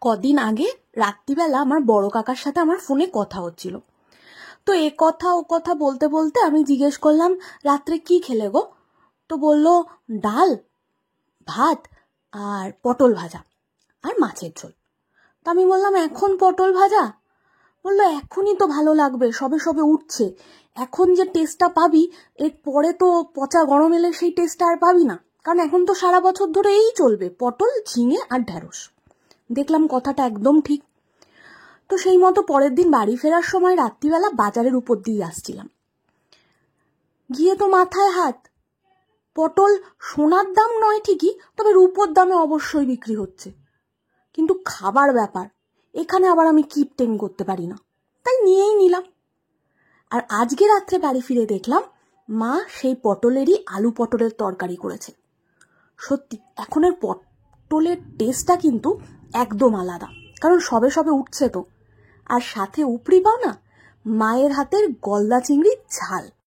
কদিন আগে রাত্রিবেলা আমার বড় কাকার সাথে আমার ফোনে কথা হচ্ছিল। তো এ কথা ও কথা বলতে বলতে আমি জিজ্ঞেস করলাম, রাত্রে কি খেলে গো? তো বলল, ডাল, ভাত আর পটল ভাজা আর মাছের ঝোল। তো আমি বললাম, এখন পটল ভাজা? বললো, এখনই তো ভালো লাগবে, সবে সবে উঠছে, এখন যে টেস্টটা পাবি এর পরে তো পচা গরম এলে সেই টেস্টটা আর পাবি না, কারণ এখন তো সারা বছর ধরে এই চলবে পটল, ঝিঙে আর ঢ্যাঁড়স। দেখলাম কথাটা একদম ঠিক। তো সেই মতো পরের দিন বাড়ি ফেরার সময় রাত্রিবেলা বাজারের উপর দিয়ে আসছিলাম, গিয়ে তো মাথায় হাত, পটল সোনার দাম নয় ঠিকই, তবে রূপোর দামে অবশ্যই বিক্রি হচ্ছে। কিন্তু খাবার ব্যাপার, এখানে আবার আমি কিপটেমি করতে পারি না, তাই নিয়েই নিলাম। আর আজকে রাত্রে বাড়ি ফিরে দেখলাম মা সেই পটলেরই আলু পটলের তরকারি করেছে। সত্যি এখনের পটলের টেস্টটা কিন্তু একদম আলাদা, কারণ সবে সবে উঠছে তো। আর সাথে উপরি পাও না মায়ের হাতের গলদা চিংড়ির ঝাল।